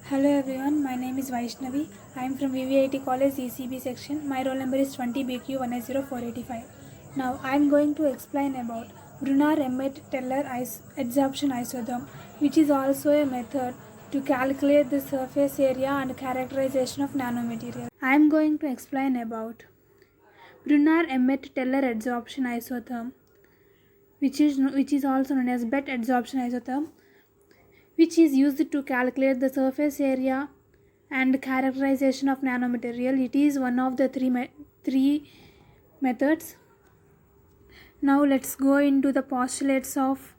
Hello everyone, my name is Vaishnavi. I am from VVIT College ECB section. My roll number is 20BQ100485. Now I am going to explain about Brunner-Emmett-Teller adsorption isotherm, which is also a method to calculate the surface area and characterization of nanomaterials. I am going to explain about Brunner-Emmett-Teller adsorption isotherm, which is also known as BET adsorption isotherm, which is used to calculate the surface area and characterization of nanomaterial. It is one of the three methods. Now let's go into the postulates of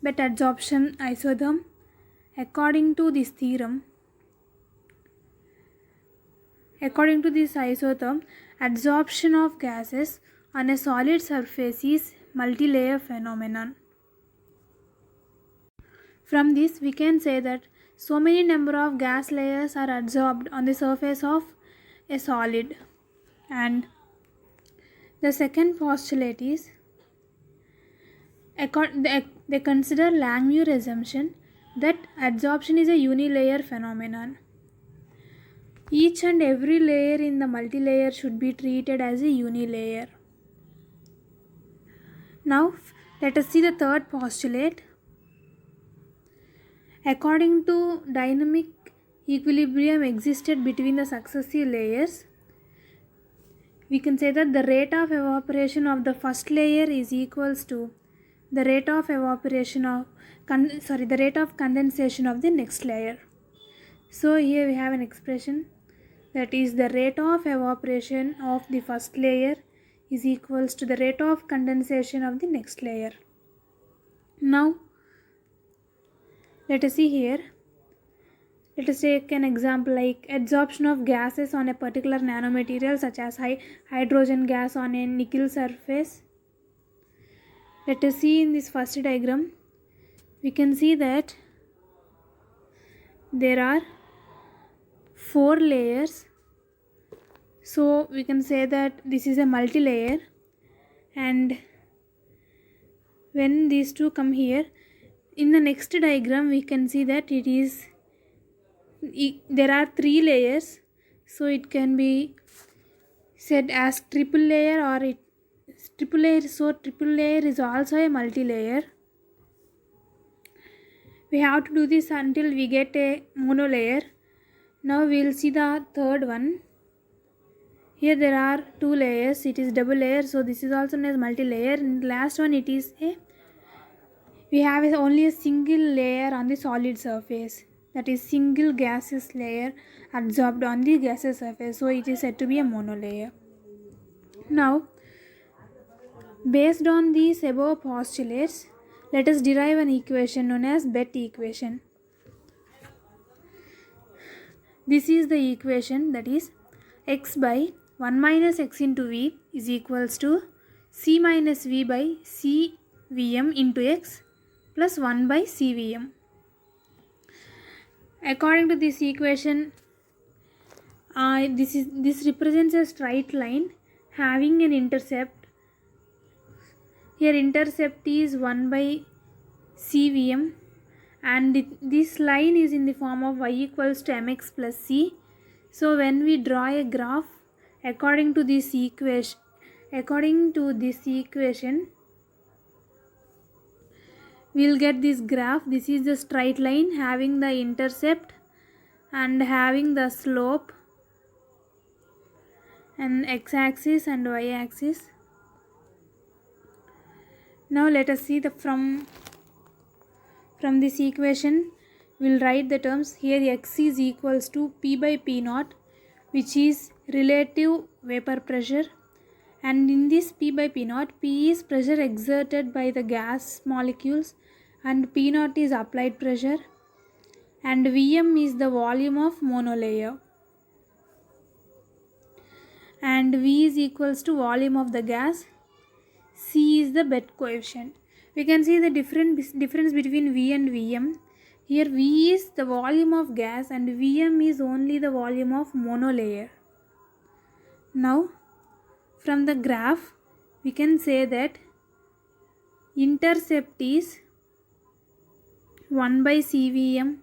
BET adsorption isotherm. According to this isotherm, adsorption of gases on a solid surface is multi-layer phenomenon. From this we can say that so many number of gas layers are adsorbed on the surface of a solid. And the second postulate is they consider Langmuir assumption that adsorption is a unilayer phenomenon. Each and every layer in the multilayer should be treated as a unilayer. Now let us see the third postulate. According to dynamic equilibrium existed between the successive layers, we can say that the rate of evaporation of the first layer is equals to the rate of condensation of the next layer. So here we have an expression that is the rate of evaporation of the first layer is equals to the rate of condensation of the next layer. Now let us see here. Let us take an example like adsorption of gases on a particular nanomaterial such as hydrogen gas on a nickel surface. Let us see in this first diagram. We can see that there are 4 layers. So we can say that this is a multi-layer, and when these two come here, in the next diagram we can see that there are 3 layers, so it can be said as triple layer or triple layer. So triple layer is also a multi-layer. We have to do this until we get a monolayer. Now we will see the third one. Here there are 2 layers, it is double layer, so this is also known as multi-layer. And the last one, we have only a single layer on the solid surface, that is single gaseous layer adsorbed on the gaseous surface, so it is said to be a monolayer. Now based on these above postulates, let us derive an equation known as BET equation. This is the equation, that is x by 1 minus x into v is equals to c minus v by cvm into x plus 1 by cvm. According to this equation, this represents a straight line having an intercept. Here intercept is 1 by cvm, and this line is in the form of y equals to mx plus c. So when we draw a graph according to this equation, we will get this graph. This is the straight line having the intercept and having the slope and x-axis and y-axis. Now let us see from this equation we will write the terms. Here x is equals to P by P naught, which is relative vapor pressure, and in this P by P naught, P is pressure exerted by the gas molecules and P naught is applied pressure, and Vm is the volume of monolayer, and V is equals to volume of the gas, C is the BET coefficient. We can see the difference between V and Vm. Here V is the volume of gas and Vm is only the volume of monolayer. Now from the graph we can say that intercept is 1 by cvm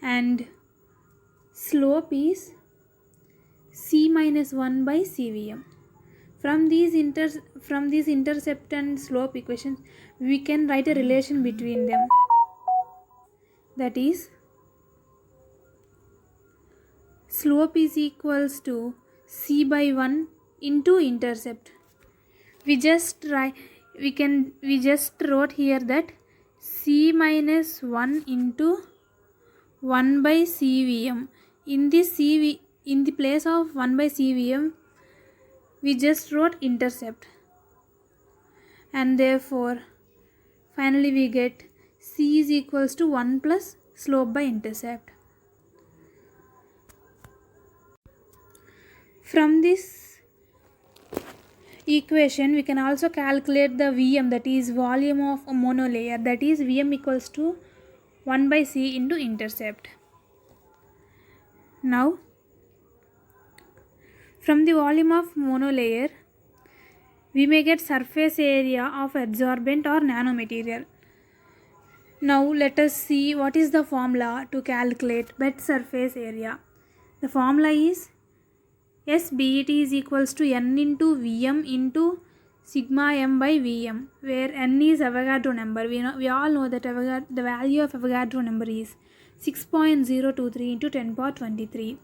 and slope is c minus 1 by CVM. From these intercept and slope equations, we can write a relation between them. That is, slope is equals to c by 1 into intercept. We just wrote here that c minus 1 into 1 by CVM. In the place of 1 by CVM, we just wrote intercept, and therefore finally we get c is equals to 1 plus slope by intercept. From this equation, we can also calculate the VM, that is volume of a monolayer, that is VM equals to 1 by c into intercept. Now, from the volume of monolayer, we may get surface area of adsorbent or nanomaterial. Now let us see what is the formula to calculate bed surface area. The formula is SBET is equals to N into VM into sigma m by Vm, where N is Avogadro number. We all know that the value of Avogadro number is 6.023 into 10 power 23.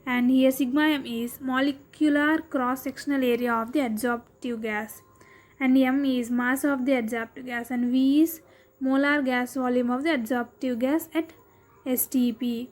And here sigma m is molecular cross-sectional area of the adsorptive gas, and m is mass of the adsorptive gas, and v is molar gas volume of the adsorptive gas at STP.